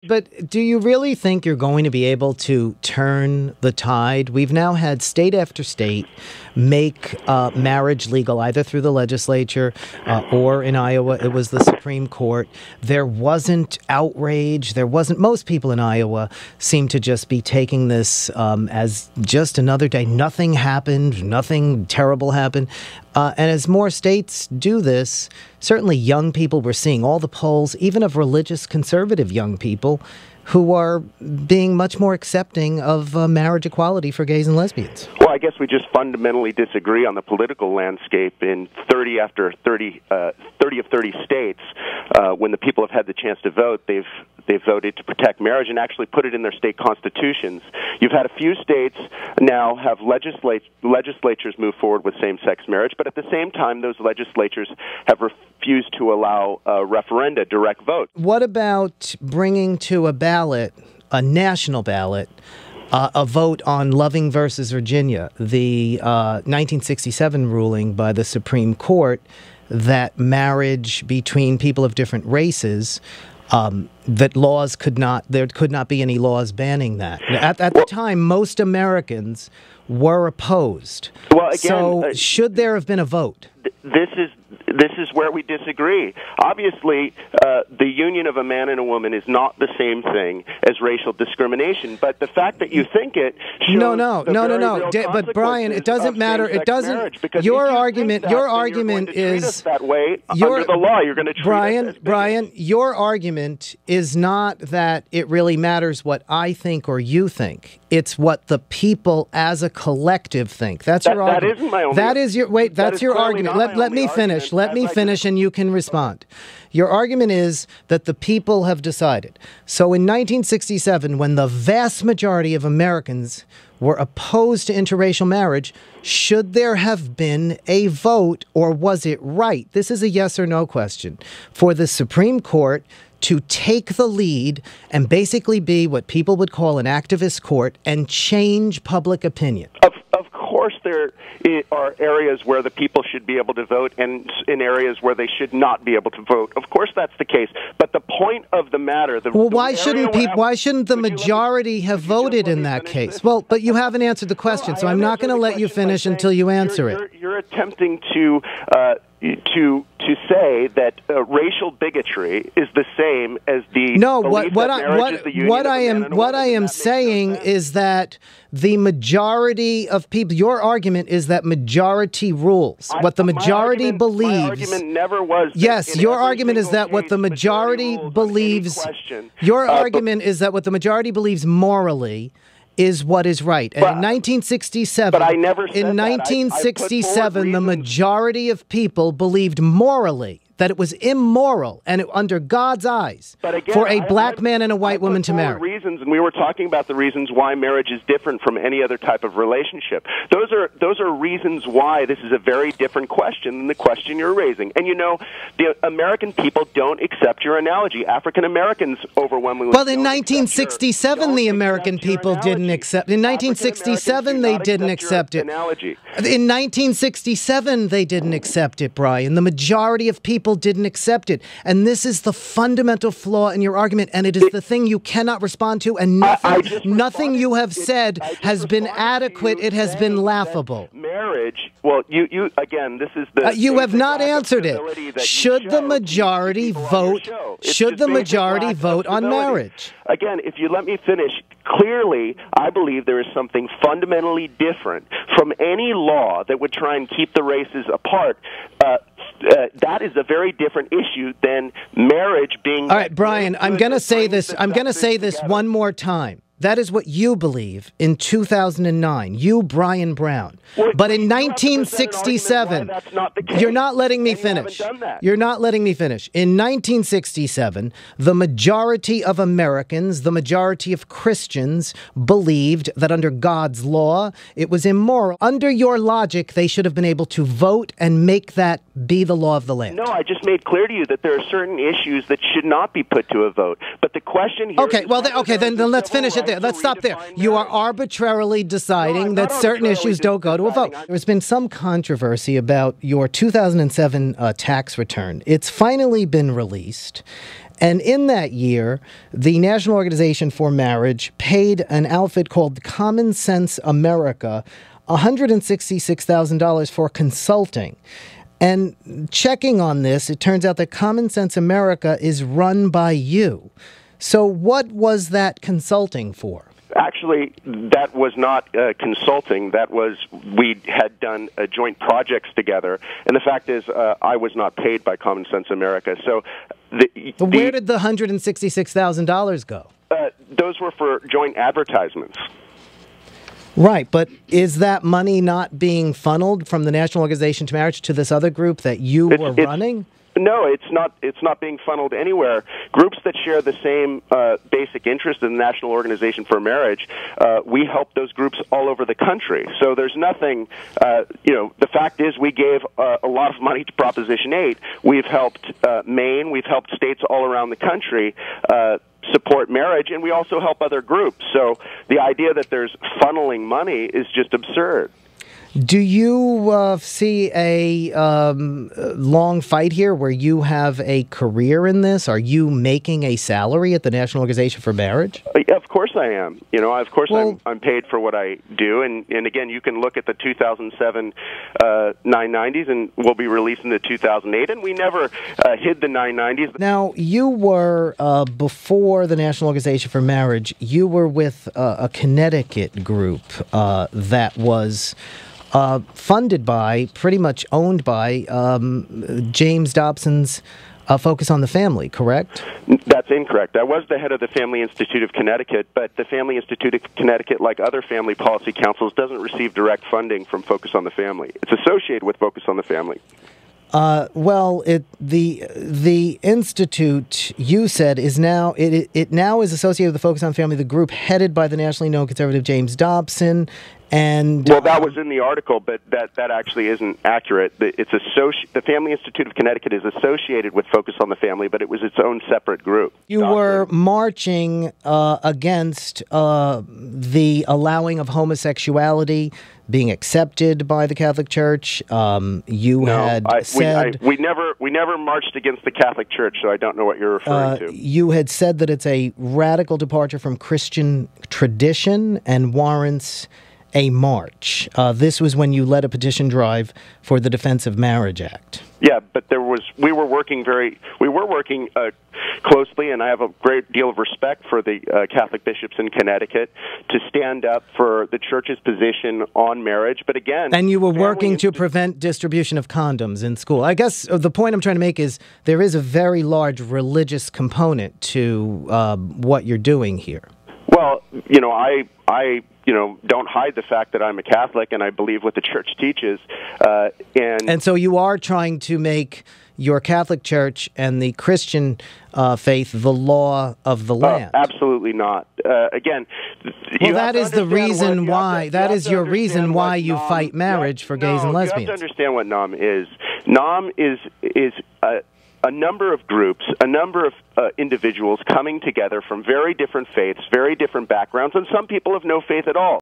But do you really think you're going to be able to turn the tide? We've now had state after state make marriage legal, either through the legislature or in Iowa, it was the Supreme Court. There wasn't outrage. There wasn't. Most people in Iowa seem to just be taking this as just another day. Nothing happened. Nothing terrible happened. And as more states do this, certainly young people, we're seeing all the polls, even of religious conservative young people, who are being much more accepting of marriage equality for gays and lesbians. Well, I guess we just fundamentally disagree on the political landscape in 30 of 30 states. When the people have had the chance to vote, they've voted to protect marriage and actually put it in their state constitutions. You've had a few states now have legislatures move forward with same-sex marriage, but at the same time, those legislatures have refused to allow referenda, direct vote. What about bringing to a ballot, a national ballot, a vote on Loving versus Virginia, the 1967 ruling by the Supreme Court that marriage between people of different races, that laws there could not be any laws banning that. At the time, most Americans were opposed. Well, again, so should there have been a vote? This is where we disagree. Obviously, the union of a man and a woman is not the same thing as racial discrimination. But the fact that you think it shows no. But Brian, it doesn't matter. It doesn't. Your argument is that way under the law. You're going to treat Brian. Your argument is not that it really matters what I think or you think. It's what the people as a collective think. That's your argument. That isn't my only. That is your wait. That's your argument. Let me finish. Let me finish, and you can respond. Your argument is that the people have decided. So in 1967, when the vast majority of Americans were opposed to interracial marriage, should there have been a vote, or was it right? This is a yes or no question for the Supreme Court to take the lead and basically be what people would call an activist court and change public opinion. Of course, there are areas where the people should be able to vote and in areas where they should not be able to vote. Of course, that's the case. But the point of the matter... why shouldn't the majority have voted in that case? Well, but you haven't answered the question, so I'm not going to let you finish until you answer it. You're attempting to say that racial bigotry is the same as the what I am saying is that the majority of people. Your argument is that majority rules. What the majority believes. My argument never was. Yes, your argument is that what the majority believes. Your argument is that what the majority believes morally is what is right. And in 1967, but I never said in 1967, the majority of people believed morally that it was immoral and under God's eyes for a black man and a white woman to marry. Reasons, and we were talking about the reasons why marriage is different from any other type of relationship. Those are reasons why this is a very different question than the question you're raising. And you know, the American people don't accept your analogy. African Americans overwhelmingly. Well, in 1967, the American people didn't accept. In 1967, they didn't accept it. In 1967, they didn't accept it, Brian. The majority of people didn't accept it. And this is the fundamental flaw in your argument, and it is the thing you cannot respond to, and nothing you have said has been adequate. It has been laughable. Marriage, well, you again, this is the... you have not answered it. Should the majority vote? Should the majority vote on marriage? Again, if you let me finish, clearly, I believe there is something fundamentally different from any law that would try and keep the races apart. That is a very different issue than marriage being... All right, Brian, I'm going to say this. I'm going to say this one more time. That is what you believe in 2009, you, Brian Brown. But in 1967, you're not letting me finish. You're not letting me finish. In 1967, the majority of Americans, the majority of Christians, believed that under God's law, it was immoral. Under your logic, they should have been able to vote and make that be the law of the land. No, I just made clear to you that there are certain issues that should not be put to a vote. But the question here... Okay, well, then let's finish it there. Let's stop there. You are arbitrarily deciding that certain issues don't go to a vote. There's been some controversy about your 2007 tax return. It's finally been released. And in that year, the National Organization for Marriage paid an outfit called Common Sense America $166,000 for consulting. And checking on this, it turns out that Common Sense America is run by you. So what was that consulting for? Actually, that was not consulting. That was, we had done joint projects together. And the fact is, I was not paid by Common Sense America. So where did the $166,000 go? Those were for joint advertisements. Right, but is that money not being funneled from the National Organization to Marriage to this other group that you were running? No, it's not. It's not being funneled anywhere. Groups that share the same basic interest in the National Organization for Marriage, we help those groups all over the country. So there's nothing. The fact is, we gave a lot of money to Proposition 8. We've helped Maine. We've helped states all around the country support marriage, and we also help other groups. So the idea that there's funneling money is just absurd. Do you see a long fight here where you have a career in this? Are you making a salary at the National Organization for Marriage? Of course I am. I'm paid for what I do. And again, you can look at the 2007 990s, and we'll be releasing the 2008. And we never hid the 990s. Now, you were, before the National Organization for Marriage, you were with a Connecticut group that was funded by, pretty much owned by, James Dobson's Focus on the Family, correct? That's incorrect. I was the head of the Family Institute of Connecticut, but the Family Institute of Connecticut, like other family policy councils, doesn't receive direct funding from Focus on the Family. It's associated with Focus on the Family. The institute, you said, is now it now is associated with the Focus on Family, the group headed by the nationally known conservative James Dobson. And well, that was in the article, but that actually isn't accurate. The Family Institute of Connecticut is associated with Focus on the Family, but it was its own separate group. You were marching against the allowing of homosexuality being accepted by the Catholic Church. We never marched against the Catholic Church, so I don't know what you're referring to. You had said that it's a radical departure from Christian tradition and warrants a march. This was when you led a petition drive for the Defense of Marriage Act. Yeah, but we were working closely, and I have a great deal of respect for the Catholic bishops in Connecticut to stand up for the Church's position on marriage. But again, and you were working to prevent distribution of condoms in school. I guess the point I'm trying to make is there is a very large religious component to what you're doing here. Well, I don't hide the fact that I'm a Catholic and I believe what the Church teaches. And so you are trying to make your Catholic Church and the Christian faith the law of the land. Absolutely not. Again, that is the reason why. That is your reason why you fight marriage for gays and lesbians. You have to understand what NOM is. NOM is a number of groups, a number of individuals coming together from very different faiths, very different backgrounds, and some people have no faith at all.